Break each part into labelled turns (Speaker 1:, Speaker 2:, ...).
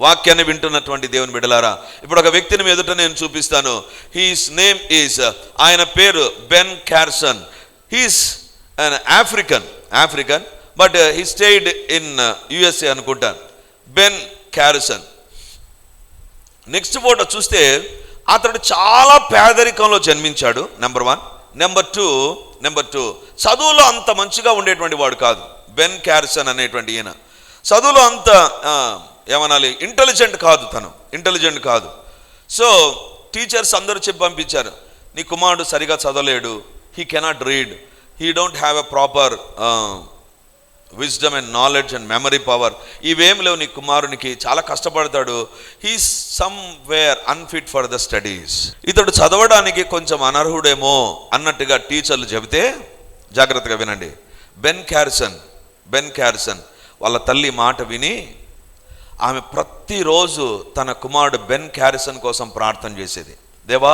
Speaker 1: వాక్యాన్ని వింటున్నటువంటి దేవుని బిడ్డలారా, ఇప్పుడు ఒక వ్యక్తిని ఎదుట నేను చూపిస్తాను. హీస్ నేమ్ ఈజ్, ఆయన పేరు Ben Carson. He's an African but he stayed in USA అనుకుంటాను. Ben Carson. నెక్స్ట్ ఫోటో చూస్తే అతడు చాలా పేదరికంలో జన్మించాడు. నెంబర్ 1. నెంబర్ టూ చదువులో అంత మంచిగా ఉండేటువంటి వాడు కాదు. బెన్ క్యార్సన్ అనేటువంటి ఈయన చదువులో అంత ఏమనాలి, ఇంటెలిజెంట్ కాదు. సో టీచర్స్ అందరూ చెప్పి పంపించారు, నీ కుమారుడు సరిగా చదవలేడు, he cannot read, he don't have a proper wisdom and knowledge and memory power, ఇవేం లేవు నీ కుమారునికి, చాలా కష్టపడతాడు, he's somewhere unfit for the studies, ఇతడు చదవడానికి కొంచెం అనర్హుడేమో అన్నట్టుగా టీచర్లు చెబితే, జాగ్రత్తగా వినండి, బెన్ క్యార్సన్ వాళ్ళ తల్లి మాట విని ఆమె ప్రతిరోజు తన కుమారుడు బెన్ క్యార్సన్ కోసం ప్రార్థన చేసేది. దేవా,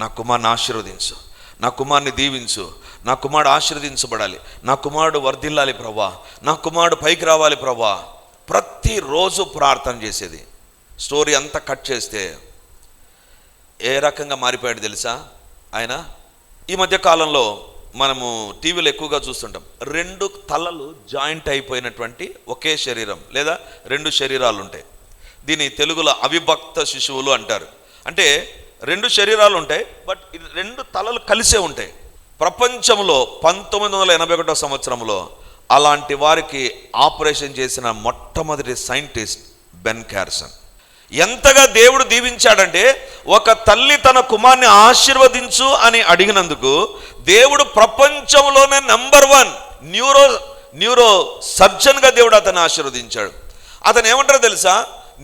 Speaker 1: నా కుమారుని ఆశీర్వదించు, నా కుమారుని దీవించు, నా కుమారుడు ఆశీర్వదించబడాలి, నా కుమారుడు వర్ధిల్లాలి ప్రభా, నా కుమారుడు పైకి రావాలి ప్రభా, ప్రతిరోజు ప్రార్థన చేసేది. స్టోరీ అంతా కట్ చేస్తే ఏ రకంగా మారిపోయాడు తెలుసా ఆయన? ఈ మధ్య కాలంలో మనము టీవీలో ఎక్కువగా చూస్తుంటాం, 2 తలలు జాయింట్ అయిపోయినటువంటి ఒకే శరీరం, లేదా 2 శరీరాలు ఉంటాయి. దీని తెలుగులో అవిభక్త శిశువులు అంటారు. అంటే 2 శరీరాలు ఉంటాయి, బట్ 2 తలలు కలిసే ఉంటాయి. ప్రపంచంలో 1981 సంవత్సరంలో అలాంటి వారికి ఆపరేషన్ చేసిన మొట్టమొదటి సైంటిస్ట్ బెన్ క్యార్సన్. ఎంతగా దేవుడు దీవించాడంటే, ఒక తల్లి తన కుమార్ని ఆశీర్వదించు అని అడిగినందుకు దేవుడు ప్రపంచంలోనే నెంబర్ 1 న్యూరో సర్జన్గా దేవుడు అతన్ని ఆశీర్వదించాడు. అతను ఏమంటారో తెలుసా,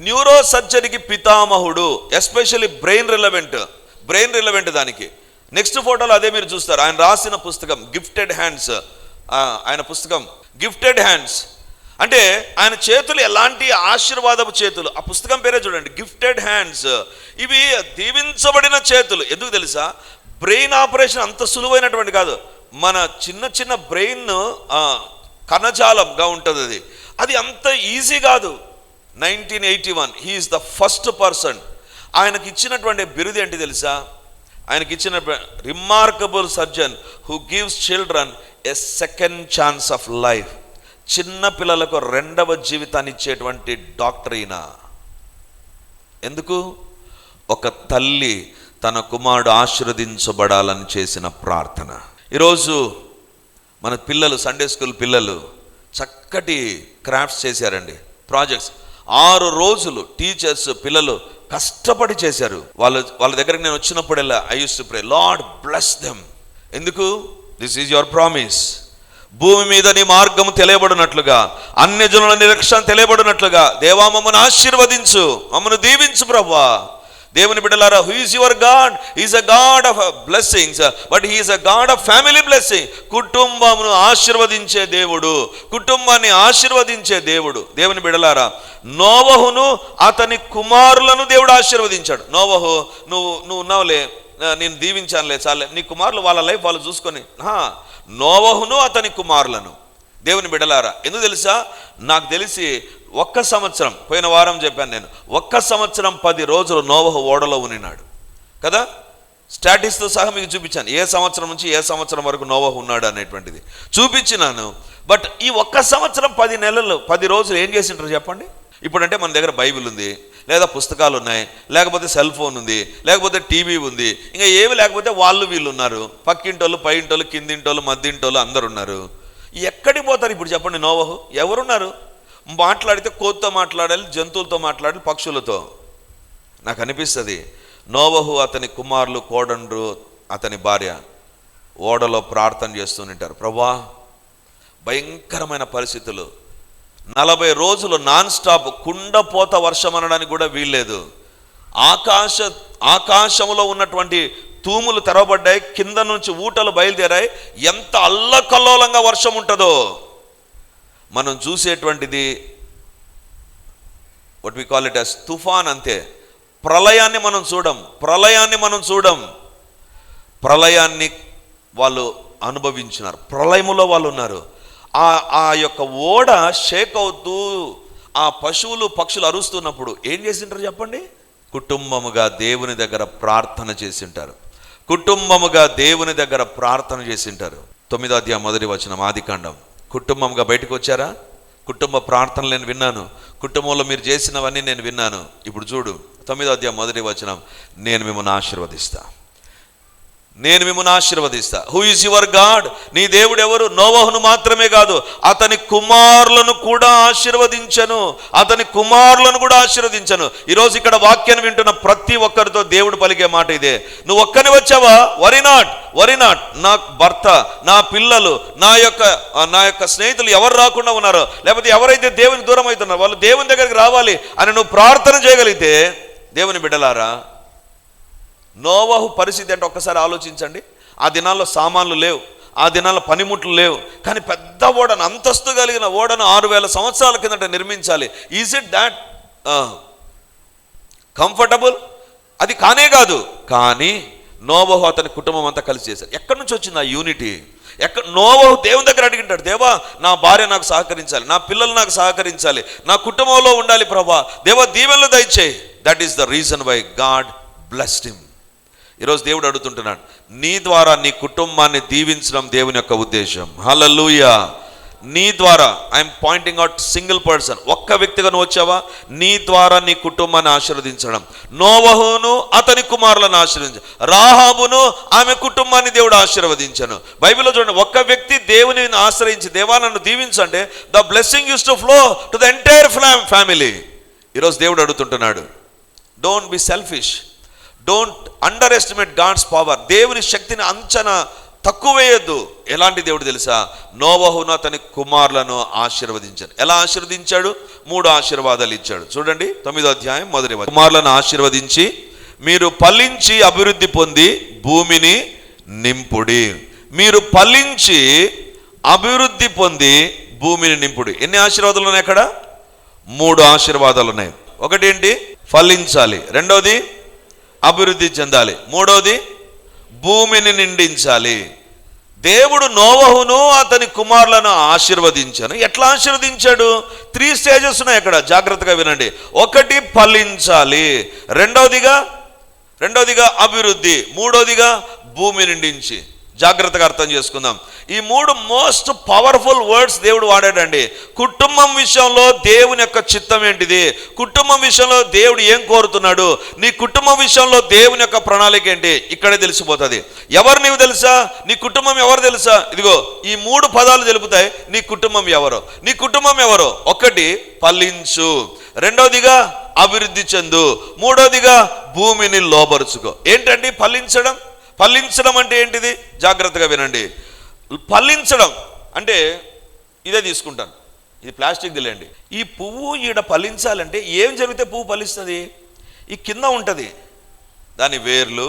Speaker 1: న్యూరో సర్జరీకి పితామహుడు, ఎస్పెషల్లీ బ్రెయిన్ రిలవెంట్ దానికి. నెక్స్ట్ ఫోటోలో అదే మీరు చూస్తారు. ఆయన రాసిన పుస్తకం గిఫ్టెడ్ హ్యాండ్స్, ఆయన పుస్తకం గిఫ్టెడ్ హ్యాండ్స్ అంటే ఆయన చేతులు ఎలాంటి ఆశీర్వాదపు చేతులు. ఆ పుస్తకం పేరే చూడండి, గిఫ్టెడ్ హ్యాండ్స్. ఇవి దీవించబడిన చేతులు. ఎందుకు తెలుసా, బ్రెయిన్ ఆపరేషన్ అంత సులువైనటువంటి కాదు. మన చిన్న బ్రెయిన్ కణజాలంగా ఉంటుంది, అది అంత ఈజీ కాదు. 1981 హీఈస్ ద ఫస్ట్ పర్సన్. ఆయనకి ఇచ్చినటువంటి బిరుదు ఏంటి తెలుసా? ఆయనకి ఇచ్చిన remarkable surgeon who gives children a second chance of life. చిన్న పిల్లలకు 2వ జీవితాన్ని ఇచ్చేటువంటి డాక్టర్ ఈయన. ఎందుకు? ఒక తల్లి తన కుమారుడు ఆశీర్వదించబడాలని చేసిన ప్రార్థన. ఈరోజు మన పిల్లలు, సండే స్కూల్ పిల్లలు చక్కటి క్రాఫ్ట్స్ చేశారండి, ప్రాజెక్ట్స్. 6 రోజులు టీచర్స్ పిల్లలు కష్టపడి చేశారు. వాళ్ళ దగ్గరికి నేను వచ్చినప్పుడల్లా I use to pray, Lord bless them. ఎందుకు? This is your promise. భూమి మీద నీ మార్గము తెలియబడినట్లుగా, అన్యజనుల నిరీక్షణ తెలియబడినట్లుగా, దేవా మమ్మను ఆశీర్వదించు, మమ్మను దీవించు ప్రభువా. దేవుని బిడ్డలారా, who is your God? Is a God of blessings, but he is a God of family blessing. కుటుంబమును ఆశీర్వదించే దేవుడు, కుటుంబాన్ని ఆశీర్వదించే దేవుడు. దేవుని బిడ్డలారా, నోవహును అతని కుమారులను దేవుడు ఆశీర్వదించాడు. నోవహు, నువ్వు ఉన్నావులే, నేను దీవించానులే, చాలే, నీ కుమారులు వాళ్ళ లైఫ్ వాళ్ళు చూసుకొని. నోవహును అతని కుమారులను. దేవుని బిడ్డలారా, ఎందుకు తెలుసా? నాకు తెలిసి 1 సంవత్సరం, పోయిన వారం చెప్పాను నేను, 1 సంవత్సరం 10 రోజులు నోవహు ఓడలో ఉనినాడు కదా. స్టాటిస్తో సహా మీకు చూపించాను, ఏ సంవత్సరం నుంచి ఏ సంవత్సరం వరకు నోవహు ఉన్నాడు అనేటువంటిది చూపించినాను. బట్ ఈ 1 సంవత్సరం 10 నెలలు 10 రోజులు ఏం చేసింటారు చెప్పండి? ఇప్పుడంటే మన దగ్గర బైబిల్ ఉంది, లేదా పుస్తకాలు ఉన్నాయి, లేకపోతే సెల్ ఫోన్ ఉంది, లేకపోతే టీవీ ఉంది, ఇంకా ఏమి లేకపోతే వాళ్ళు వీళ్ళు ఉన్నారు, పక్కింటోళ్ళు, పైంటోళ్ళు, కిందింటోళ్ళు, మధ్యింటోళ్ళు అందరు ఉన్నారు. ఎక్కడికి పోతారు ఇప్పుడు చెప్పండి? నోవహు ఎవరున్నారు? మాట్లాడితే కోతితో మాట్లాడాలి, జంతువులతో మాట్లాడాలి, పక్షులతో. నాకు అనిపిస్తుంది నోవహు, అతని కుమారులు, కోడండ్రు, అతని భార్య ఓడలో ప్రార్థన చేస్తుంటారు. ప్రభువా, భయంకరమైన పరిస్థితులు, 40 రోజులు నాన్ స్టాప్ కుండపోత వర్షం అనడానికి కూడా వీల్లేదు. ఆకాశంలో ఉన్నటువంటి తూములు తెరవబడ్డాయి, కింద నుంచి ఊటలు బయలుదేరాయి. ఎంత అల్లకల్లోలంగా వర్షం ఉంటుందో మనం చూసేటువంటిది what we call it as తుఫాన్, అంతే. ప్రళయాన్ని మనం చూడం. ప్రళయాన్ని వాళ్ళు అనుభవించినారు, ప్రళయములో వాళ్ళు ఉన్నారు. ఆ యొక్క ఓడ షేక్ అవుతూ ఆ పశువులు పక్షులు అరుస్తున్నప్పుడు ఏం చేసింటారు చెప్పండి? కుటుంబముగా దేవుని దగ్గర ప్రార్థన చేసింటారు. కుటుంబముగా దేవుని దగ్గర ప్రార్థన చేసింటారు. 9వ అధ్యాయం 1వ వచనం, ఆదికాండం. కుటుంబంగా బయటకు వచ్చారా? కుటుంబ ప్రార్థనలు నేను విన్నాను, కుటుంబంలో మీరు చేసినవన్నీ నేను విన్నాను. ఇప్పుడు చూడు 9వ అధ్యాయం 1వ వచనం, నేను మిమ్మల్ని ఆశీర్వదిస్తా, నేను మిమ్మల్ని ఆశీర్వదిస్తా. Who is your God? నీ దేవుడు ఎవరు? నోవహును మాత్రమే కాదు, అతని కుమారులను కూడా ఆశీర్వదించను, అతని కుమారులను కూడా ఆశీర్వదించను. ఈరోజు ఇక్కడ వాక్యాన్ని వింటున్న ప్రతి ఒక్కరితో దేవుడు పలికే మాట ఇదే. నువ్వు ఒక్కని వచ్చావా? Worry not. నా భర్త, నా పిల్లలు, నా యొక్క స్నేహితులు ఎవరు రాకుండా ఉన్నారో, లేకపోతే ఎవరైతే దేవునికి దూరం అవుతున్నారో వాళ్ళు దేవుని దగ్గరికి రావాలి అని నువ్వు ప్రార్థన చేయగలిగితే, దేవుని బిడ్డలారా, నోవహు పరిస్థితి అంటే ఒక్కసారి ఆలోచించండి. ఆ దినాల్లో సామాన్లు లేవు, ఆ దినాల్లో పనిముట్లు లేవు, కానీ పెద్ద ఓడను, అంతస్తు కలిగిన ఓడను 6000 సంవత్సరాల కిందట నిర్మించాలి. Is it that comfortable? అది కానే కాదు. కానీ నోవహు అతని కుటుంబం అంతా కలిసి చేశారు. ఎక్కడి నుంచి వచ్చింది ఆ యూనిటీ? నోవహు దేవుని దగ్గర అడిగింటాడు, దేవా నా భార్య నాకు సహకరించాలి, నా పిల్లలు నాకు సహకరించాలి, నా కుటుంబంలో ఉండాలి ప్రభా, దేవా దీవెనలు దయచేయి. That is the reason why God blessed him. ఈరోజు దేవుడు అడుగుతుంటున్నాడు, నీ ద్వారా నీ కుటుంబాన్ని దీవించడం దేవుని యొక్క ఉద్దేశం. హల్లెలూయా. నీ ద్వారా, I'm pointing out single person, ఒక్క వ్యక్తిగా నువ్వు వచ్చావా? నీ ద్వారా నీ కుటుంబాన్ని ఆశీర్వదించడం. నోవహును అతని కుమారులను ఆశీర్వదించు, రాహాబును ఆమె కుటుంబాన్ని దేవుడు ఆశీర్వదించను. బైబిల్లో చూడండి, ఒక్క వ్యక్తి దేవుని ఆశ్రయించి దేవా నన్ను దీవించంటే the blessing use to flow to the entire family. ఈరోజు దేవుడు అడుగుతుంటున్నాడు, don't be selfish, don't underestimate God's power. దేవుని శక్తిని అంచనా తక్కువ వేయొద్దు. ఎలాంటి దేవుడు తెలుసా? నోవహును అతని కుమారులను ఆశీర్వదించాడు. ఎలా ఆశీర్వదించాడు? 3 ఆశీర్వాదాలు ఇచ్చాడు. చూడండి 9వ అధ్యాయం 1వ వచనం, కుమారులను ఆశీర్వదించి మీరు ఫలించి అభివృద్ధి పొంది భూమిని నింపుడి. మీరు ఫలించి అభివృద్ధి పొంది భూమిని నింపుడి. ఎన్ని ఆశీర్వాదాలు ఉన్నాయి అక్కడ? 3 ఆశీర్వాదాలు ఉన్నాయి. ఒకటేంటి? ఫలించాలి. రెండోది అభివృద్ధి చెందాలి. మూడోది భూమిని నిండించాలి. దేవుడు నోవహును అతని కుమారులను ఆశీర్వదించాను. ఎట్లా ఆశీర్వదించాడు? 3 స్టేజెస్ ఉన్నాయి అక్కడ, జాగ్రత్తగా వినండి. ఒకటి ఫలించాలి, రెండోదిగా అభివృద్ధి, మూడోదిగా భూమి నిండించి. జాగ్రత్తగా అర్థం చేసుకుందాం. ఈ 3 మోస్ట్ పవర్ఫుల్ వర్డ్స్ దేవుడు వాడాడండి. కుటుంబం విషయంలో దేవుని యొక్క చిత్తం ఏంటిది? కుటుంబం విషయంలో దేవుడు ఏం కోరుతున్నాడు? నీ కుటుంబం విషయంలో దేవుని యొక్క ప్రణాళిక ఏంటి? ఇక్కడే తెలిసిపోతుంది. ఎవరు నీవు తెలుసా? నీ కుటుంబం ఎవరు తెలుసా? ఇదిగో ఈ 3 పదాలు తెలుపుతాయి నీ కుటుంబం ఎవరో. నీ కుటుంబం ఎవరో? ఒకటి ఫలించు, రెండోదిగా అభివృద్ధి చెందు, మూడోదిగా భూమిని లోబరుచుకో. ఏంటండి ఫలించడం? ఫలించడం అంటే ఏంటిది? జాగ్రత్తగా వినండి. ఫలించడం అంటే ఇదే తీసుకుంటాను, ఇది ప్లాస్టిక్ దిలేండి. ఈ పువ్వు ఈడ ఫలించాలంటే ఏం జరిగితే పువ్వు ఫలిస్తుంది? ఈ కింద ఉంటుంది దాని వేర్లు,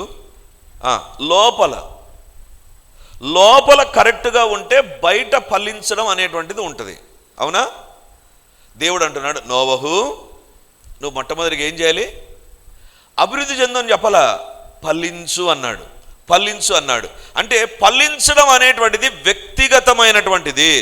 Speaker 1: లోపల కరెక్ట్గా ఉంటే బయట ఫలించడం అనేటువంటిది ఉంటుంది. అవునా? దేవుడు అంటున్నాడు, నోవహు నువ్వు మొట్టమొదటిగా ఏం చేయాలి? అభివృద్ధి చెందని చెప్పాలా, ఫలించు అన్నాడు. ఫలించు అన్నాడు అంటే ఫలించడం అనేటువంటిది వ్యక్తిగతమైనటువంటిది,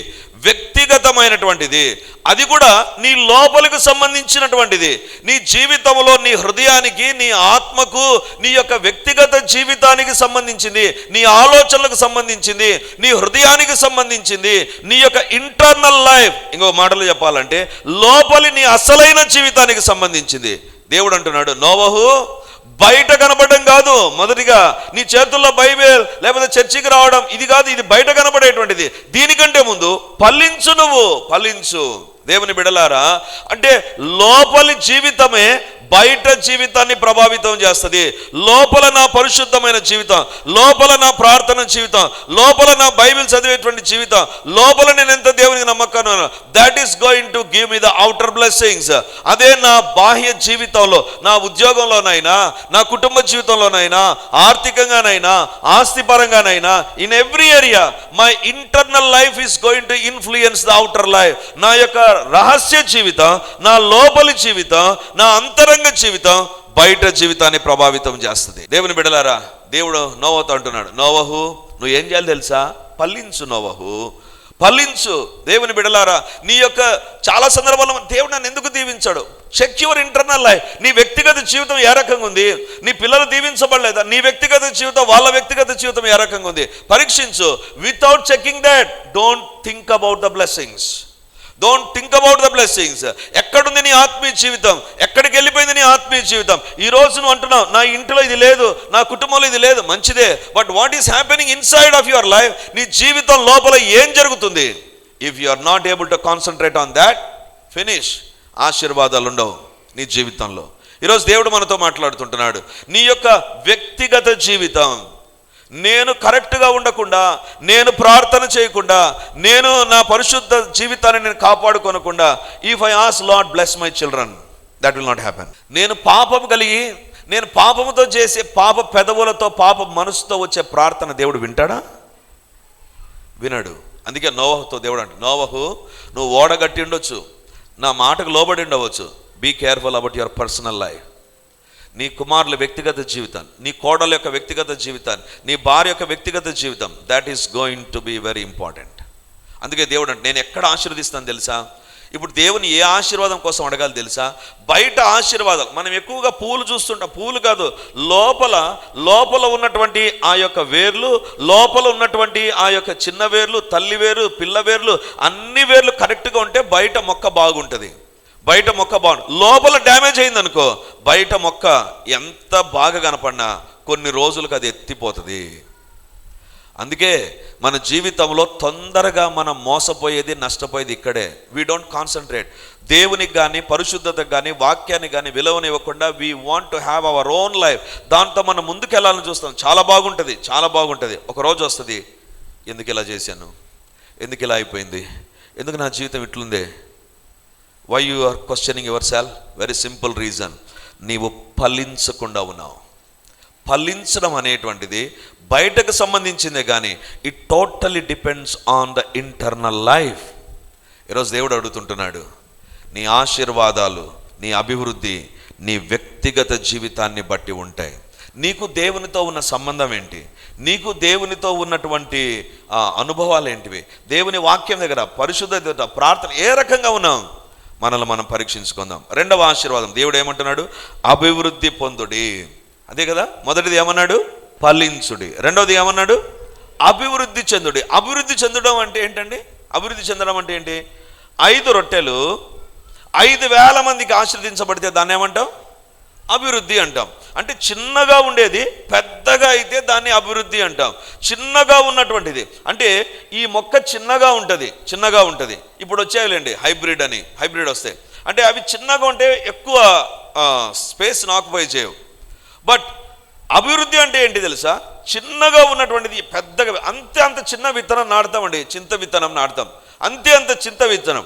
Speaker 1: అది కూడా నీ లోపలికి సంబంధించినటువంటిది. నీ జీవితంలో, నీ హృదయానికి, నీ ఆత్మకు, నీ యొక్క వ్యక్తిగత జీవితానికి సంబంధించింది, నీ ఆలోచనలకు సంబంధించింది, నీ హృదయానికి సంబంధించింది, నీ యొక్క ఇంటర్నల్ లైఫ్, ఇంకో మాటలు చెప్పాలంటే లోపలి నీ అసలైన జీవితానికి సంబంధించింది. దేవుడు అంటున్నాడు, నోవహు బయట కనపడడం కాదు, మొదటిగా నీ చేతుల్లో బైబిల్ లేకపోతే చర్చికి రావడం ఇది కాదు, ఇది బయట కనపడేటువంటిది. దీనికంటే ముందు ఫలించు, నువ్వు ఫలించు. దేవుని బిడలారా, అంటే లోపలి జీవితమే బయట జీవితాన్ని ప్రభావితం చేస్తుంది. లోపల నా పరిశుద్ధమైన జీవితం, లోపల నా ప్రార్థన జీవితం, లోపల నా బైబిల్ చదివేటువంటి జీవితం, లోపల నేను ఎంత దేవునికి నమ్మకం, that is going to give me the outer blessings. అదే నా బాహ్య జీవితంలో, నా ఉద్యోగంలోనైనా, నా కుటుంబ జీవితంలోనైనా, ఆర్థికంగానైనా, ఆస్తిపరంగానైనా, in every area my internal life is going to influence the outer life. నా యొక్క రహస్య జీవితం, నా లోపలి జీవితం, నా అంతరంగ జీవితం బయట జీవితాన్ని ప్రభావితం చేస్తుంది. దేవుని బిడ్డలారా, దేవుడు నోవహుతో అంటున్నాడు, నోవహు నువ్వు ఏం చేయాలి తెలుసా? ఫలించు నోవహు, ఫలించు. దేవుని బిడలారా, నీ యొక్క చాలా సందర్భాల్లో దేవుడు నన్ను ఎందుకు దీవించాడు? Check your internal life. నీ వ్యక్తిగత జీవితం ఏ రకంగా ఉంది? నీ పిల్లలు దీవించబడలేదా? నీ వ్యక్తిగత జీవితం, వాళ్ళ వ్యక్తిగత జీవితం ఏ రకంగా ఉంది? పరీక్షించు. Without checking that, don't think about the blessings. Don't think about the blessings. ఎక్కడుంది నీ ఆత్మీయ జీవితం? ఎక్కడికి వెళ్ళిపోయింది నీ ఆత్మీయ జీవితం? ఈ రోజు నువ్వు అంటున్నావు, నా ఇంట్లో ఇది లేదు, నా కుటుంబంలో ఇది లేదు. మంచిదే, but what is happening inside of your life? నీ జీవితం లోపల ఏం జరుగుతుంది? If you are not able to concentrate on that, finish. ఆశీర్వాదాలు ఉండవు నీ జీవితంలో. ఈరోజు దేవుడు మనతో మాట్లాడుతుంటున్నాడు. నీ యొక్క వ్యక్తిగత జీవితం, నేను కరెక్ట్గా ఉండకుండా, నేను ప్రార్థన చేయకుండా, నేను నా పరిశుద్ధ జీవితాన్ని నేను కాపాడుకోనకుండా, if I ask Lord bless my children, that will not happen. నేను పాపం కలిగి, నేను పాపముతో చేసే పాప పెదవులతో, పాప మనసుతో వచ్చే ప్రార్థన దేవుడు వింటాడా? వినడు. అందుకే నోవహుతో దేవుడు అంటే, నోవహు, నువ్వు ఓడగట్టి ఉండొచ్చు, నా మాటకు లోబడి ఉండవచ్చు, be careful about your personal life. నీ కుమారుల వ్యక్తిగత జీవితాన్ని, నీ కోడల యొక్క వ్యక్తిగత జీవితాన్ని, నీ భార్య యొక్క వ్యక్తిగత జీవితం, that is going to be very important. అందుకే దేవుడు అంటే, నేను ఎక్కడ ఆశీర్వదిస్తాను తెలుసా? ఇప్పుడు దేవుని ఏ ఆశీర్వాదం కోసం అడగాలి తెలుసా? బయట ఆశీర్వాదాలు మనం ఎక్కువగా పూలు చూస్తుంటాం. పూలు కాదు, లోపల ఉన్నటువంటి ఆ యొక్క వేర్లు, లోపల ఉన్నటువంటి ఆ యొక్క చిన్న వేర్లు, తల్లి వేరు, పిల్ల వేర్లు, అన్ని వేర్లు కరెక్ట్గా ఉంటే బయట మొక్క బాగుంటుంది. బయట మొక్క బాగుంటుంది. లోపల డ్యామేజ్ అయిందనుకో, బయట మొక్క ఎంత బాగా కనపడినా కొన్ని రోజులకు అది ఎత్తిపోతుంది. అందుకే మన జీవితంలో తొందరగా మనం మోసపోయేది, నష్టపోయేది ఇక్కడే. We don't concentrate. దేవునికి కానీ, పరిశుద్ధతకు కానీ, వాక్యానికి కానీ విలువనివ్వకుండా we want to have our own life. దాంతో మనం ముందుకు వెళ్ళాలని చూస్తాం. చాలా బాగుంటుంది, చాలా బాగుంటుంది. ఒక రోజు వస్తుంది, ఎందుకు ఇలా చేశాను, ఎందుకు ఇలా అయిపోయింది, ఎందుకు నా జీవితం ఇట్లుందే? Why you are questioning yourself? Very simple reason, నీవు ఫలించకుండా ఉన్నావు. ఫలించడం అనేటువంటిది బయటకు సంబంధించిందే కానీ it totally depends on the internal life. ఈరోజు దేవుడు అడుగుతుంటున్నాడు, నీ ఆశీర్వాదాలు, నీ అభివృద్ధి నీ వ్యక్తిగత జీవితాన్ని బట్టి ఉంటాయి. నీకు దేవునితో ఉన్న సంబంధం ఏంటి? నీకు దేవునితో ఉన్నటువంటి అనుభవాలు ఏంటివి? దేవుని వాక్యం దగ్గర, పరిశుద్ధత, ప్రార్థన ఏ రకంగా ఉన్నాం? మనల్ని మనం పరీక్షించుకుందాం. రెండవ ఆశీర్వాదం దేవుడు ఏమంటున్నాడు? అభివృద్ధి పొందుడి. అదే కదా, మొదటిది ఏమన్నాడు? ఫలించుడి. రెండవది ఏమన్నాడు? అభివృద్ధి చెందుడి. అభివృద్ధి చెందడం అంటే ఏంటండి? అభివృద్ధి చెందడం అంటే ఏంటి? 5 రొట్టెలు 5,000 మందికి ఆశీర్వదించబడితే దాన్ని ఏమంటాం? అభివృద్ధి అంటాం. అంటే చిన్నగా ఉండేది పెద్దగా అయితే దాన్ని అభివృద్ధి అంటాం. చిన్నగా ఉన్నటువంటిది అంటే ఈ మొక్క చిన్నగా ఉంటుంది. ఇప్పుడు వచ్చాయిలేండి హైబ్రిడ్ వస్తాయి. అంటే అవి చిన్నగా ఉంటే ఎక్కువ స్పేస్ని ఆక్యుపై చేయవు. బట్ అభివృద్ధి అంటే ఏంటి తెలుసా? చిన్నగా ఉన్నటువంటిది పెద్దగా, అంత చిన్న విత్తనం నాటుతామండి. చింత విత్తనం నాటుతాం, అంత చింత విత్తనం,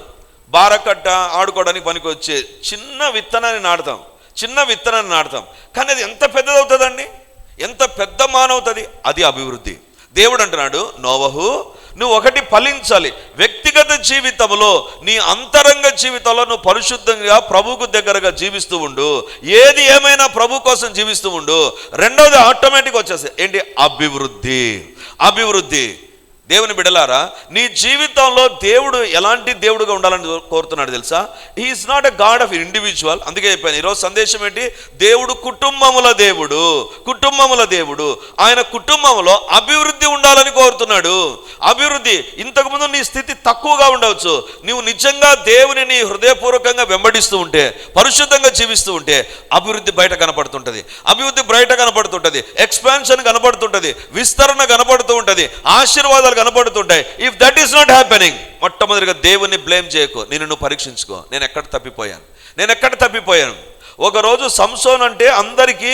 Speaker 1: బారకట్ట ఆడుకోవడానికి పనికి వచ్చే చిన్న విత్తనాన్ని నాటుతాం. కానీ అది ఎంత పెద్దదవుతుందండి, ఎంత పెద్ద మానవుతుంది, అది అభివృద్ధి. దేవుడు అంటున్నాడు, నోవహు, నువ్వు ఒకటి ఫలించాలి. వ్యక్తిగత జీవితంలో, నీ అంతరంగ జీవితంలో నువ్వు పరిశుద్ధంగా ప్రభువుకు దగ్గరగా జీవిస్తూ ఉండు. ఏది ఏమైనా ప్రభు కోసం జీవిస్తూ ఉండు. రెండవది ఆటోమేటిక్ వచ్చేసి ఏంటి? అభివృద్ధి. దేవుని బిడలారా, నీ జీవితంలో దేవుడు ఎలాంటి దేవుడుగా ఉండాలని కోరుతున్నాడు తెలుసా? He is not a God of individual. అందుకే చెప్పాను ఈరోజు సందేశం ఏంటి? దేవుడు కుటుంబముల దేవుడు. ఆయన కుటుంబంలో అభివృద్ధి ఉండాలని కోరుతున్నాడు. అభివృద్ధి. ఇంతకుముందు నీ స్థితి తక్కువగా ఉండవచ్చు. నువ్వు నిజంగా దేవుని హృదయపూర్వకంగా వెంబడిస్తూ ఉంటే, పరిశుద్ధంగా జీవిస్తూ ఉంటే అభివృద్ధి బయట కనపడుతుంటది. ఎక్స్పాన్షన్ కనపడుతుంటది, విస్తరణ కనపడుతూ ఉంటుంది, ఆశీర్వాదాలు కనపడుతుంటాయి. If that is not happening, మొట్టమొదటిగా దేవుణ్ణి బ్లేమ్ చేయకు. నువ్వు పరీక్షించుకో, నేను ఎక్కడ తప్పిపోయాను. ఒకరోజు సంసోన్ అంటే అందరికీ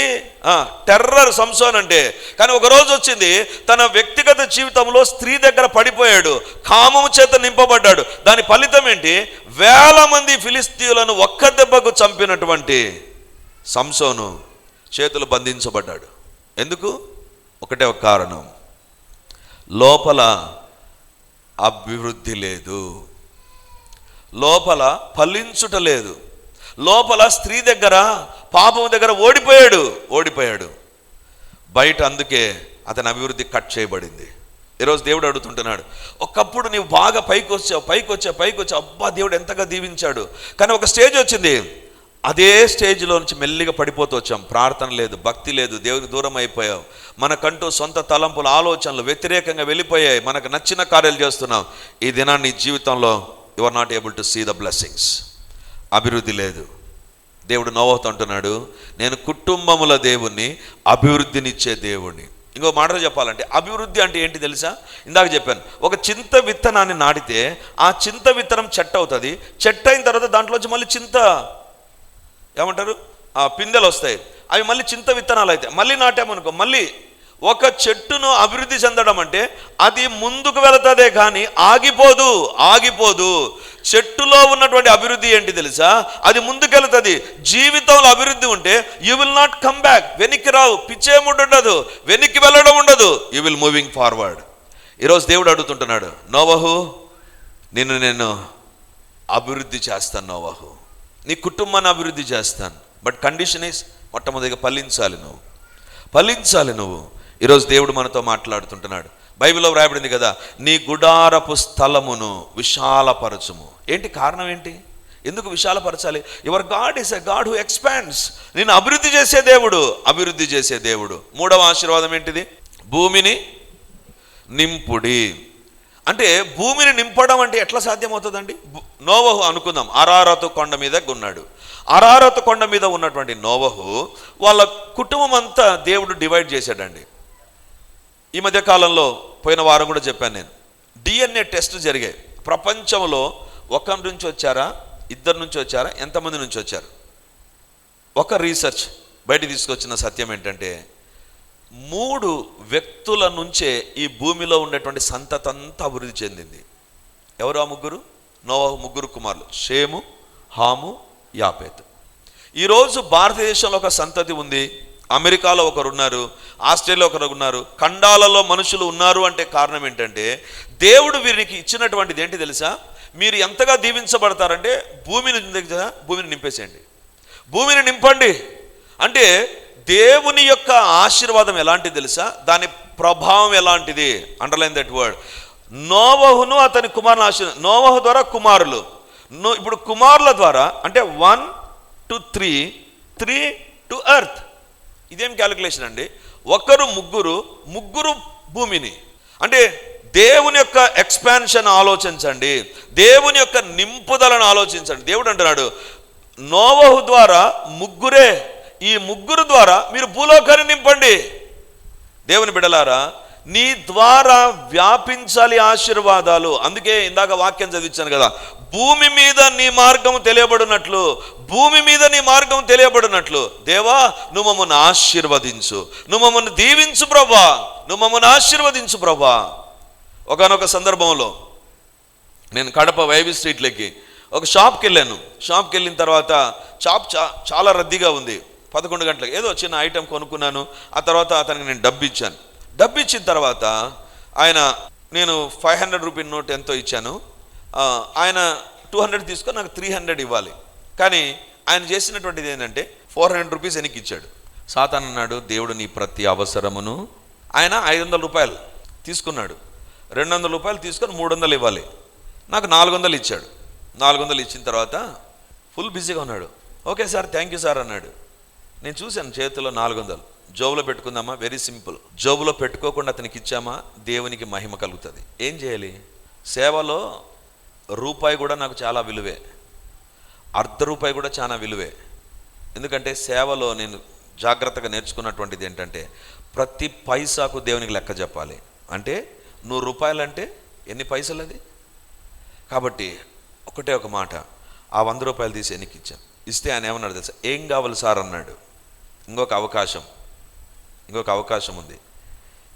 Speaker 1: టెర్రర్ సంసోన్ అంటే. కానీ ఒక రోజు వచ్చింది, తన వ్యక్తిగత జీవితంలో స్త్రీ దగ్గర పడిపోయాడు, కామము చేత నింపబడ్డాడు. దాని ఫలితం ఏంటి? 1000 మంది ఫిలిస్తీయులను ఒక్క దెబ్బకు చంపినటువంటి సంసోను చేతులు బంధించబడ్డాడు. ఎందుకు? ఒకటే ఒక కారణం, లోపల అభివృద్ధి లేదు, లోపల ఫలించుట లేదు, లోపల స్త్రీ దగ్గర, పాపం దగ్గర ఓడిపోయాడు. బయట అందుకే అతని అభివృద్ధి కట్ చేయబడింది. ఈరోజు దేవుడు అడుగుతుంటున్నాడు, ఒకప్పుడు నీవు బాగా పైకి వచ్చావు, అబ్బా దేవుడు ఎంతగా దీవించాడు. కానీ ఒక స్టేజ్ వచ్చింది, అదే స్టేజ్లో నుంచి మెల్లిగా పడిపోతూ వచ్చాం. ప్రార్థన లేదు, భక్తి లేదు, దేవునికి దూరం అయిపోయావు. మనకంటూ సొంత తలంపులు, ఆలోచనలు వ్యతిరేకంగా వెళ్ళిపోయాయి. మనకు నచ్చిన కార్యాలు చేస్తున్నాం. ఈ దినాన్ని జీవితంలో you are not able to see the blessings. అభివృద్ధి లేదు. దేవుడు నోవహుతో అంటున్నాడు, నేను కుటుంబముల దేవుణ్ణి, అభివృద్ధినిచ్చే దేవుణ్ణి. ఇంకో మాటలో చెప్పాలంటే అభివృద్ధి అంటే ఏంటి తెలుసా? ఇందాక చెప్పాను, ఒక చింత విత్తనాన్ని నాటితే ఆ చింత విత్తనం చెట్టు అవుతుంది. చెట్టు అయిన తర్వాత దాంట్లోంచి మళ్ళీ చింత ఏమంటారు, ఆ పిందెలు వస్తాయి. అవి మళ్ళీ చింత విత్తనాలు అయితే మళ్ళీ నాటామనుకో, మళ్ళీ ఒక చెట్టును అభివృద్ధి చెందడం అంటే అది ముందుకు వెళుతుందే కానీ ఆగిపోదు. చెట్టులో ఉన్నటువంటి అభివృద్ధి ఏంటి తెలుసా? అది ముందుకెళ్తుంది. జీవితంలో అభివృద్ధి ఉంటే you will not come back. వెనక్కి రావు, పిచ్చేముడు ఉండదు, వెనక్కి వెళ్ళడం ఉండదు. You will moving forward. ఈరోజు దేవుడు అడుగుతుంటున్నాడు, నోవహు నిన్ను నేను అభివృద్ధి చేస్తాను, నోవహు నీ కుటుంబాన్ని అభివృద్ధి చేస్తాను. బట్ కండిషన్ ఈస్, మొట్టమొదటిగా ఫలించాలి నువ్వు. ఈరోజు దేవుడు మనతో మాట్లాడుతుంటున్నాడు. బైబిల్లో వ్రాయబడింది కదా, నీ గుడారపు స్థలమును విశాలపరచుము. ఏంటి కారణం ఏంటి? ఎందుకు విశాలపరచాలి? Your God is a God who expands. నేను అభివృద్ధి చేసే దేవుడు. మూడవ ఆశీర్వాదం ఏంటిది? భూమిని నింపుడి. అంటే భూమిని నింపడం అంటే ఎట్లా సాధ్యమవుతుందండి? నోవహు అనుకుందాం, అరారతు కొండ మీద ఉన్నాడు. అరారతు కొండ మీద ఉన్నటువంటి నోవహు వాళ్ళ కుటుంబం అంతా దేవుడు డివైడ్ చేశాడండి. ఈ మధ్య కాలంలో పోయిన వారం కూడా చెప్పాను నేను, DNA టెస్ట్ జరిగాయి. ప్రపంచంలో ఒకరి నుంచి వచ్చారా, ఇద్దరు నుంచి వచ్చారా, ఎంతమంది నుంచి వచ్చారు? ఒక రీసెర్చ్ బయట తీసుకొచ్చిన సత్యం ఏంటంటే 3 వ్యక్తుల నుంచే ఈ భూమిలో ఉండేటువంటి సంతతంతా అభివృద్ధి చెందింది. ఎవరు ఆ ముగ్గురు? నోవహు 3 కుమారులు, షేము, హాము, యాపేతు. ఈరోజు భారతదేశంలో ఒక సంతతి ఉంది, అమెరికాలో ఒకరు ఉన్నారు, ఆస్ట్రేలియా ఒకరు ఉన్నారు, ఖండాలలో మనుషులు ఉన్నారు. అంటే కారణం ఏంటంటే దేవుడు వీరికి ఇచ్చినటువంటిది ఏంటి తెలుసా? మీరు ఎంతగా దీవించబడతారంటే భూమిని నింపేసేయండి, భూమిని నింపండి. అంటే దేవుని యొక్క ఆశీర్వాదం ఎలాంటిది తెలుసా? దాని ప్రభావం ఎలాంటిది? Underline that word. నోవహును అతని కుమారుల ఆశీర్వాదం. నోవహు ద్వారా కుమారులు, ఇప్పుడు కుమారుల ద్వారా అంటే 1 to 3, 3 to ఎర్త్. ఇదేం క్యాలిక్యులేషన్ అండి? ఒకరు ముగ్గురు భూమిని. అంటే దేవుని యొక్క ఎక్స్పాన్షన్ ఆలోచించండి, దేవుని యొక్క నింపుదలను ఆలోచించండి. దేవుడు అంటున్నాడు, నోవహు ద్వారా ముగ్గురే, ఈ ముగ్గురు ద్వారా మీరు భూలోకాన్ని నింపండి. దేవుని బిడ్డలారా, నీ ద్వారా వ్యాపించాలి ఆశీర్వాదాలు. అందుకే ఇందాక వాక్యం చదివించాను కదా, భూమి మీద నీ మార్గం తెలియబడినట్లు దేవా నువ్వు మమ్మల్ని ఆశీర్వదించు, నువ్వు మమ్మల్ని దీవించు ప్రభా, నువ్వు మమ్మల్ని ఆశీర్వదించు ప్రభా. ఒకానొక సందర్భంలో నేను కడప వైవి స్ట్రీట్లోకి ఒక షాప్కి వెళ్ళాను. షాప్కి వెళ్ళిన తర్వాత షాప్ చాలా రద్దీగా ఉంది. 11 గంటలకు ఏదో చిన్న ఐటెం కొనుక్కున్నాను. ఆ తర్వాత అతనికి నేను డబ్బు ఇచ్చిన తర్వాత నేను 500 రూపీ నోట్ ఎంతో ఇచ్చాను. ఆయన 200 తీసుకొని నాకు 300 ఇవ్వాలి. కానీ ఆయన చేసినటువంటిది ఏంటంటే 400 రూపీస్ వెనక్కి ఇచ్చాడు. సాతాను అన్నాడు, దేవుడు నీ ప్రతి అవసరమును, ఆయన 500 రూపాయలు తీసుకున్నాడు, 200 రూపాయలు తీసుకొని 300 ఇవ్వాలి. నాకు 400 ఇచ్చాడు. 400 ఇచ్చిన తర్వాత ఫుల్ బిజీగా ఉన్నాడు. Okay sir, thank you sir అన్నాడు. నేను చూశాను చేతిలో 400. జోబులో పెట్టుకుందామా? Very simple. జోబులో పెట్టుకోకుండా అతనికి ఇచ్చామా? దేవునికి మహిమ కలుగుతుంది. ఏం చేయాలి? సేవలో రూపాయి కూడా నాకు చాలా విలువే, ₹1 కూడా చాలా విలువే. ఎందుకంటే సేవలో నేను జాగ్రత్తగా నేర్చుకున్నటువంటిది ఏంటంటే ప్రతి పైసాకు దేవునికి లెక్క చెప్పాలి. అంటే 100 రూపాయలు అంటే ఎన్ని పైసలు అది? కాబట్టి ఒకటే ఒక మాట, ఆ 100 రూపాయలు తీసి వెనక్కి ఇచ్చాను. ఇస్తే ఆయన ఏమన్నాడు తెలుసా? ఏం కావాలి సార్ అన్నాడు. ఇంకొక అవకాశం ఉంది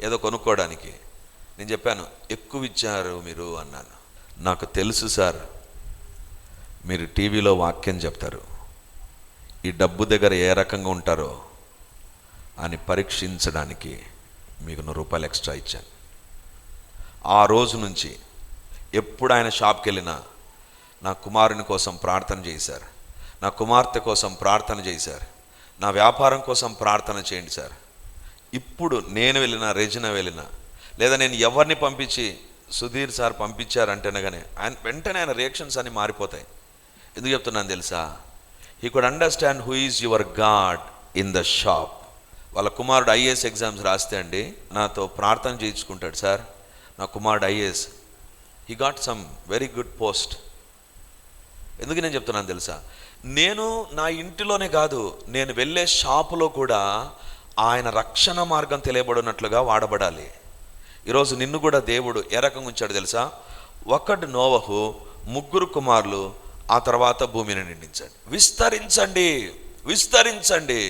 Speaker 1: ఏదో కొనుక్కోవడానికి. నేను చెప్పాను, ఎక్కువ ఇచ్చారు మీరు అన్నాను. నాకు తెలుసు సార్, మీరు టీవీలో వాక్యం చెప్తారు, ఈ డబ్బు దగ్గర ఏ రకంగా ఉంటారో అని పరీక్షించడానికి మీకు 100 రూపాయలు ఎక్స్ట్రా ఇచ్చాను. ఆ రోజు నుంచి ఎప్పుడు ఆయన షాప్కి వెళ్ళినా నా కుమారుని కోసం ప్రార్థన చేశారు, నా కుమార్తె కోసం ప్రార్థన చేశారు, నా వ్యాపారం కోసం ప్రార్థన చేయండి సార్. ఇప్పుడు నేను వెళ్ళినా, రెజినా వెళ్ళినా, లేదా నేను ఎవరిని పంపించి సుధీర్ సార్ పంపించారంటేనే కానీ వెంటనే ఆయన రియాక్షన్స్ అన్ని మారిపోతాయి. ఎందుకు చెప్తున్నాను తెలుసా? He could understand who is your God in the shop. వాళ్ళ కుమారుడు ఐఏఎస్ ఎగ్జామ్స్ రాస్తే అండి నాతో ప్రార్థన చేయించుకుంటాడు, సార్ నా కుమారుడు IAS, he got some very good post. ఎందుకు నేను చెప్తున్నాను తెలుసా? నేను నా ఇంటిలోనే కాదు, నేను వెళ్ళే షాపులో కూడా ఆయన రక్షణ మార్గం తెలియబడినట్లుగా వాడబడాలి. ఈరోజు నిన్ను కూడా దేవుడు ఏ రకంగా ఉంచాడు తెలుసా? ఒకడు నోవహు, 3 కుమారులు, ఆ తర్వాత భూమిని నిండించండి. విస్తరించండి, విస్తరించండి.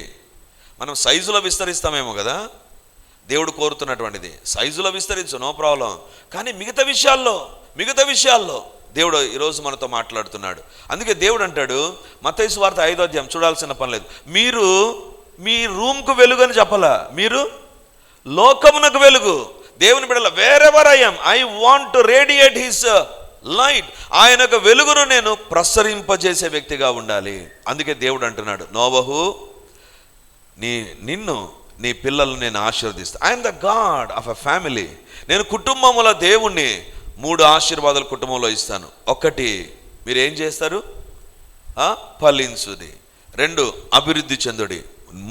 Speaker 1: మనం సైజులో విస్తరిస్తామేమో కదా, దేవుడు కోరుతున్నటువంటిది సైజులో విస్తరించు, నో ప్రాబ్లం. కానీ మిగతా విషయాల్లో దేవుడు ఈరోజు మనతో మాట్లాడుతున్నాడు. అందుకే దేవుడు అంటాడు మత్తయి సువార్త 5వ అధ్యాయం, చూడాల్సిన పని లేదు, మీరు మీ రూమ్కు వెలుగు అని చెప్పాలా, మీరు లోకమునకు వెలుగు. దేవుని బిడ్డల, wear ever I am, I want to radiate his light. ఆయన యొక్క వెలుగును నేను ప్రసరింపజేసే వ్యక్తిగా ఉండాలి. అందుకే దేవుడు అంటున్నాడు, నోవహు నిన్ను నీ పిల్లలను నేను ఆశీర్వదిస్తాను. I'm the God of a family. నేను కుటుంబముల దేవుణ్ణి. 3 ఆశీర్వాదాలు కుటుంబంలో ఇస్తాను. 1, మీరు ఏం చేస్తారు? ఫలించుడి. 2, అభివృద్ధి చెందుడి.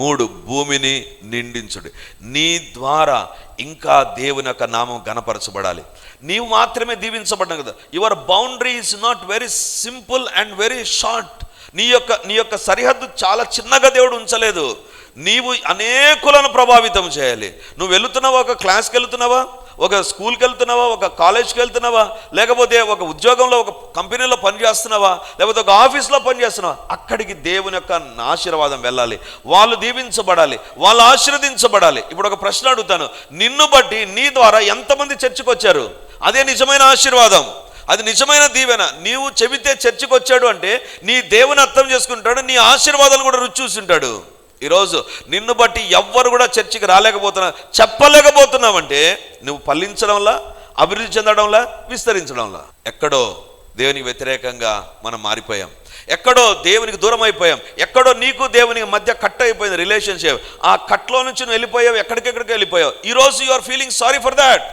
Speaker 1: 3, భూమిని నిండించుడి. నీ ద్వారా ఇంకా దేవుని యొక్క నామం గణపరచబడాలి. నీవు మాత్రమే దీవించబడ్డావు కదా. Your boundary is not very simple and very short. నీ యొక్క సరిహద్దు చాలా చిన్నగా దేవుడు ఉంచలేదు. నీవు అనేకులను ప్రభావితం చేయాలి. నువ్వు వెళుతున్నావా, ఒక క్లాస్కి వెళుతున్నావా, ఒక స్కూల్కి వెళ్తున్నావా, ఒక కాలేజ్కి వెళ్తున్నావా, లేకపోతే ఒక ఉద్యోగంలో ఒక కంపెనీలో పనిచేస్తున్నావా, లేకపోతే ఒక ఆఫీస్లో పనిచేస్తున్నావా, అక్కడికి దేవుని యొక్క ఆశీర్వాదం వెళ్ళాలి. వాళ్ళు దీవించబడాలి, వాళ్ళు ఆశీర్వదించబడాలి. ఇప్పుడు ఒక ప్రశ్న అడుగుతాను, నిన్ను బట్టి నీ ద్వారా ఎంతమంది చర్చికి వచ్చారు? అదే నిజమైన ఆశీర్వాదం, అది నిజమైన దీవెన. నీవు చెబితే చర్చికి వచ్చాడు అంటే నీ దేవుని అర్థం చేసుకుంటాడు, నీ ఆశీర్వాదాలు కూడా రుచి చూస్తుంటాడు. ఈరోజు నిన్ను బట్టి ఎవ్వరు కూడా చర్చికి చెప్పలేకపోతున్నావంటే నువ్వు ఫలించడంలా, అభివృద్ధి చెందడంలా, విస్తరించడంలా. ఎక్కడో దేవునికి వ్యతిరేకంగా మనం మారిపోయాం, ఎక్కడో దేవునికి దూరం అయిపోయాం, ఎక్కడో నీకు దేవునికి మధ్య కట్ అయిపోయింది రిలేషన్షిప్. ఆ కట్లో నుంచి నువ్వు వెళ్ళిపోయావు, ఎక్కడికెక్కడికి వెళ్ళిపోయావు. ఈరోజు you are feeling sorry for that.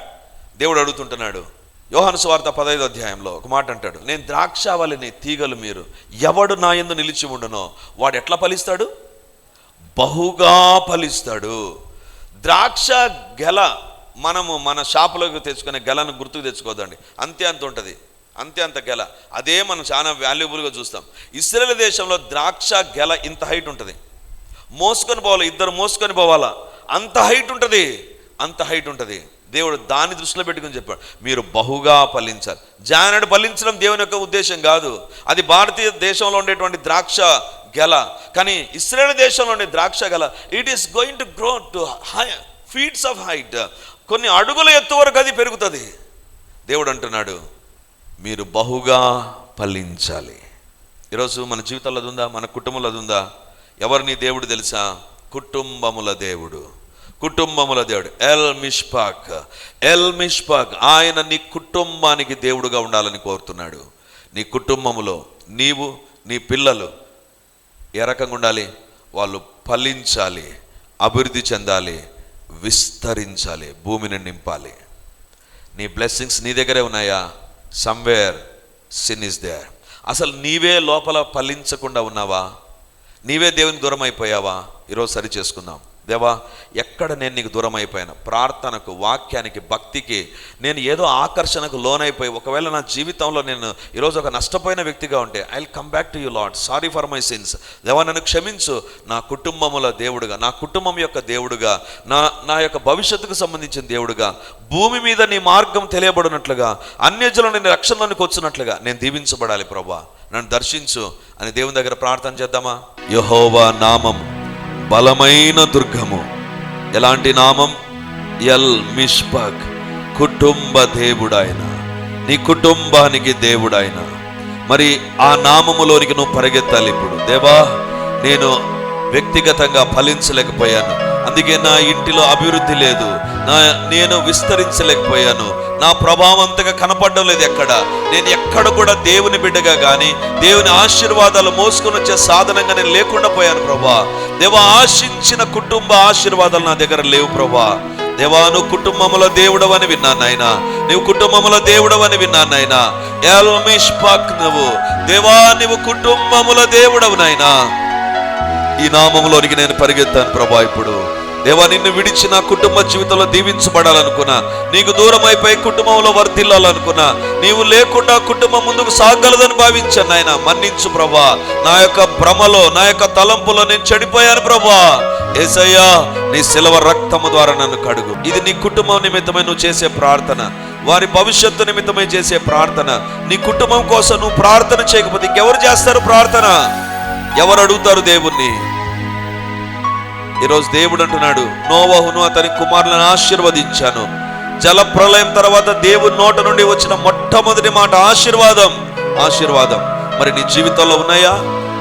Speaker 1: దేవుడు అడుగుతుంటున్నాడు. యోహాను సువార్త 15వ అధ్యాయంలో ఒక మాట అంటాడు, నేను ద్రాక్షావళిని, తీగలు మీరు, ఎవడు నా యందు నిలిచి ఉండునో వాడు ఎట్లా ఫలిస్తాడు? బహుగా ఫలిస్తాడు. ద్రాక్ష గెల మనము మన షాపులోకి తెచ్చుకునే గెలను గుర్తుకు తెచ్చుకోదండి, అంత ఉంటుంది, అంత గెల. అదే మనం చాలా వాల్యుబుల్గా చూస్తాం. ఇశ్రాయేలు దేశంలో ద్రాక్ష గెల ఇంత హైట్ ఉంటుంది, మోసుకొని పోవాలి, 2 మోసుకొని పోవాలా, అంత హైట్ ఉంటుంది. దేవుడు దాన్ని దృష్టిలో పెట్టుకుని చెప్పాడు, మీరు బహుగా ఫలించాలి. జానడు ఫలించడం దేవుని యొక్క ఉద్దేశం కాదు, అది భారతీయ దేశంలో ఉండేటువంటి ద్రాక్ష గెల. కానీ ఇశ్రాయేలు దేశంలో ఉండే ద్రాక్ష గెల, it is going to grow to feets of height, కొన్ని అడుగుల ఎత్తు వరకు అది పెరుగుతుంది. దేవుడు అంటున్నాడు, మీరు బహుగా ఫలించాలి. ఈరోజు మన జీవితంలో అది ఉందా? మన కుటుంబంలో అది ఉందా? ఎవరు నీ దేవుడు తెలుసా? కుటుంబముల దేవుడు. ఎల్ మిష్పాక్ ఆయన నీ కుటుంబానికి దేవుడుగా ఉండాలని కోరుతున్నాడు. నీ కుటుంబములో నీవు, నీ పిల్లలు ఏ రకంగా ఉండాలి? వాళ్ళు ఫలించాలి, అభివృద్ధి చెందాలి, విస్తరించాలి, భూమిని నింపాలి. నీ బ్లెస్సింగ్స్ నీ దగ్గరే ఉన్నాయా? Somewhere sin is there. అసలు నీవే లోపల ఫలించకుండా ఉన్నావా? నీవే దేవునికి దూరం అయిపోయావా? ఈరోజు సరి చేసుకుందాం. దేవా, ఎక్కడ నేను నీకు దూరం అయిపోయాను? ప్రార్థనకు, వాక్యానికి, భక్తికి నేను ఏదో ఆకర్షణకు లోనైపోయి, ఒకవేళ నా జీవితంలో నేను ఈరోజు ఒక నష్టపోయిన వ్యక్తిగా ఉంటే, I will come back to you lord, sorry for my since. దేవా, నన్ను క్షమించు. నా కుటుంబముల దేవుడుగా, నా కుటుంబం యొక్క దేవుడుగా, నా యొక్క భవిష్యత్తుకు సంబంధించిన దేవుడుగా, భూమి మీద నీ మార్గం తెలియబడినట్లుగా, అన్యజనులు నీ రక్షణలోనికి వచ్చినట్లుగా నేను దీవించబడాలి. ప్రభువా, నన్ను దర్శించు అని దేవుని దగ్గర ప్రార్థన చేద్దామా? యెహోవా నామం బలమైన దుర్గము. ఎలాంటి నామం? ఎల్ మిష్పాక్, కుటుంబ దేవుడాయన, నీ కుటుంబానికి దేవుడాయన. మరి ఆ నామములోనికి నువ్వు పరిగెత్తాలి. ఇప్పుడు దేవా, నేను వ్యక్తిగతంగా ఫలించలేకపోయాను, అందుకే నా ఇంటిలో అభివృద్ధి లేదు, నేను విస్తరించలేకపోయాను, నా ప్రభావం అంతగా కనపడడం లేదు. నేను ఎక్కడ కూడా దేవుని బిడ్డగా కానీ, దేవుని ఆశీర్వాదాలు మోసుకొని వచ్చే సాధనంగా నేను లేకుండా పోయాను. ప్రభా, దేవా, ఆశించిన కుటుంబ ఆశీర్వాదాలు నా దగ్గర లేవు. ప్రభా, దేవా నువ్వు కుటుంబముల దేవుడవని విన్నాను నాయన, నువ్వు కుటుంబముల దేవుడవని విన్నాను నాయన. ఎల్ మిష్పాక్, నువ్వు దేవా నువ్వు కుటుంబముల దేవుడవు నాయన. ఈ నామములోనికి నేను పరిగెత్తాను ప్రభా. ఇప్పుడు దేవా నిన్ను విడిచి నా కుటుంబ జీవితంలో దీవించబడాలనుకున్నా, నీకు దూరం అయిపోయి కుటుంబంలో వర్ధిల్లాలనుకున్నా, నీవు లేకుండా కుటుంబం ముందుకు సాగలదని భావించాను నాయన. మన్నించు ప్రభా, నా యొక్క భ్రమలో నా యొక్క తలంపులో నేను చెడిపోయాను ప్రభా. యేసయ్యా నీ శిలువ రక్తము ద్వారా నన్ను కడుగు. ఇది నీ కుటుంబం నిమిత్తమై నువ్వు చేసే ప్రార్థన, వారి భవిష్యత్తు నిమిత్తమై చేసే ప్రార్థన. నీ కుటుంబం కోసం నువ్వు ప్రార్థన చేయకపోతే ఇంకెవరు చేస్తారు ప్రార్థన? ఎవరు అడుగుతారు దేవుణ్ణి? ఈరోజు దేవుడు అంటున్నాడు, నోవహును అతని కుమారులను ఆశీర్వదించాను. జల ప్రళయం తర్వాత దేవుని నోట నుండి వచ్చిన మొట్టమొదటి మాట ఆశీర్వాదం, ఆశీర్వాదం. మరి నీ జీవితంలో ఉన్నాయా?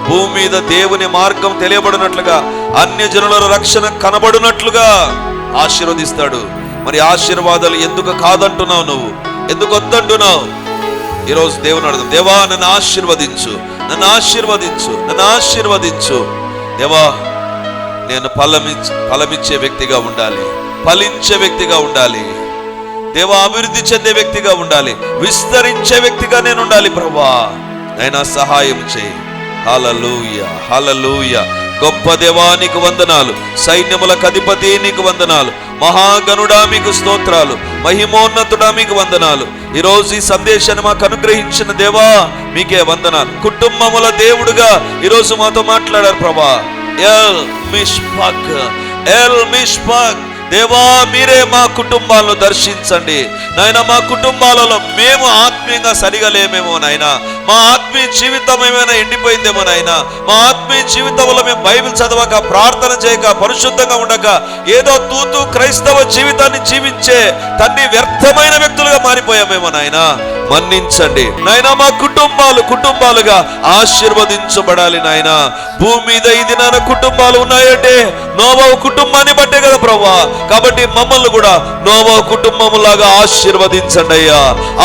Speaker 1: భూమి మీద దేవుని మార్గం తెలియబడినట్లుగా, అన్యజనుల రక్షణ కనబడినట్లుగా ఆశీర్వదిస్తాడు. మరి ఆశీర్వాదాలు ఎందుకు కాదంటున్నావు? నువ్వు ఎందుకు వద్దంటున్నావు? ఈరోజు దేవుని అడుగుతాం, దేవా నన్ను ఆశీర్వదించు, నన్ను ఆశీర్వదించు, నన్ను ఆశీర్వదించు. దేవా నేను ఫలమిచ్చే వ్యక్తిగా ఉండాలి, ఫలించే వ్యక్తిగా ఉండాలి. దేవా అభివృద్ధి చెందే వ్యక్తిగా ఉండాలి, విస్తరించే వ్యక్తిగా నేను ఉండాలి ప్రభా. అయినా సహాయం చేయి. హల్లెలూయా, హల్లెలూయా. గొప్ప దేవా నీకు వందనాలు, సైన్యములకు అధిపతి నీకు వందనాలు, మహాగణుడా మీకు స్తోత్రాలు, మహిమోన్నతుడా మీకు వందనాలు. ఈరోజు ఈ సందేశాన్ని మాకు అనుగ్రహించిన దేవా మీకే వందనాలు. కుటుంబముల దేవుడుగా ఈరోజు మాతో మాట్లాడారు ప్రభా. ఎల్ మిష్పాక్, ఎల్ మిష్పాక్. దేవా మీరే మా కుటుంబాలను దర్శించండి నాయన. మా కుటుంబాలలో మేము ఆత్మీయంగా సరిగా లేమేమో నాయన, మా ఆత్మీయ జీవితం ఏమైనా ఎండిపోయిందేమో నాయన. మా ఆత్మీయ జీవితంలో మేము బైబిల్ చదవక, ప్రార్థన చేయక, పరిశుద్ధంగా ఉండక, ఏదో తూతూ క్రైస్తవ జీవితాన్ని జీవించే తండ్రి వ్యర్థమైన వ్యక్తులుగా మారిపోయామేమో నాయన. మన్నించండి నాయన. మా కుటుంబాలుగా ఆశీర్వదించబడాలి నాయన. భూమి మీద ఈ దినాన కుటుంబాలు ఉన్నాయంటే నోవహు కుటుంబాన్ని బట్టే కదా ప్రభా. కాబట్టి మమ్మల్ని కూడా నోవహు కుటుంబములాగా ఆశీర్వదించండి అయ్యా,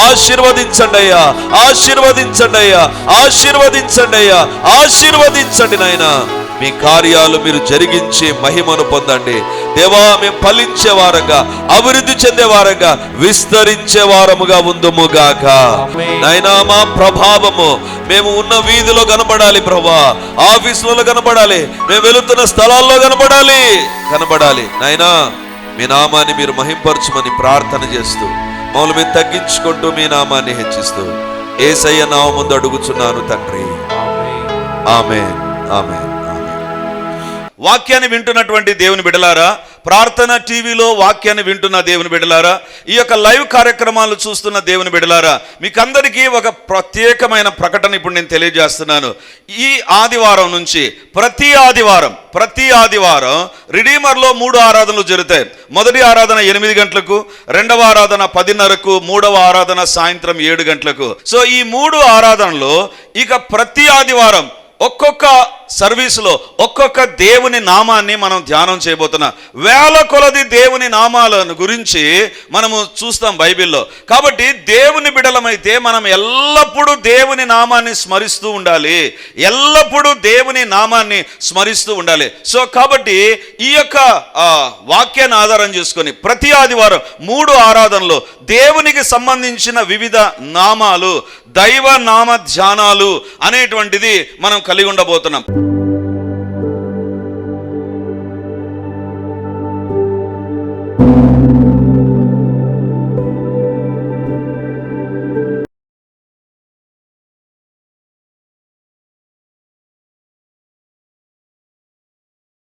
Speaker 1: ఆశీర్వదించండి అయ్యా, ఆశీర్వదించండి అయ్యా, ఆశీర్వదించండి అయ్యా, ఆశీర్వదించండి నాయన. మీ కార్యాలు మీరు జరిగించి మహిమను పొందండి దేవా. మేము ఫలించే వారంగా, అభివృద్ధి చెందే వారంగా, విస్తరించే వారముగా ఉందుముగాక నాయనా. మా ప్రభావము మేము ఉన్న వీధిలో కనబడాలి ప్రభా, ఆఫీసులలో కనబడాలి, మేము వెళుతున్న స్థలాల్లో కనబడాలి నాయనా. మీ నామాన్ని మీరు మహింపరచుమని ప్రార్థన చేస్తూ, మమ్మల్ని మేము తగ్గించుకుంటూ మీ నామాన్ని హెచ్చిస్తూ యేసయ్య నామము ముందు అడుగుచున్నాను తండ్రి. ఆమేన్, ఆమేన్. వాక్యాన్ని వింటున్నటువంటి దేవుని బిడ్డలారా, ప్రార్థన టీవీలో వాక్యాన్ని వింటున్న దేవుని బిడ్డలారా, ఈ యొక్క లైవ్ కార్యక్రమాలు చూస్తున్న దేవుని బిడ్డలారా, మీకందరికీ ఒక ప్రత్యేకమైన ప్రకటన ఇప్పుడు నేను తెలియజేస్తున్నాను. ఈ ఆదివారం నుంచి ప్రతి ఆదివారం రిడీమర్లో 3 ఆరాధనలు జరుగుతాయి. మొదటి ఆరాధన 8 గంటలకు, రెండవ ఆరాధన 10:30కు, మూడవ ఆరాధన సాయంత్రం 7 గంటలకు. సో ఈ 3 ఆరాధనలో ఇక ప్రతి ఆదివారం ఒక్కొక్క సర్వీసులో ఒక్కొక్క దేవుని నామాన్ని మనం ధ్యానం చేయబోతున్నాం. వేల కొలది దేవుని నామాలను గురించి మనము చూస్తాం బైబిల్లో. కాబట్టి దేవుని బిడలమైతే మనం ఎల్లప్పుడూ దేవుని నామాన్ని స్మరిస్తూ ఉండాలి, ఎల్లప్పుడూ దేవుని నామాన్ని స్మరిస్తూ ఉండాలి. సో కాబట్టి ఈ యొక్క వాక్యాన్ని ఆధారం చేసుకొని ప్రతి ఆదివారం 3 ఆరాధనలో దేవునికి సంబంధించిన వివిధ నామాలు, దైవ నామ ధ్యానాలు అనేటువంటిది మనం కలిగి ఉండబోతున్నాం.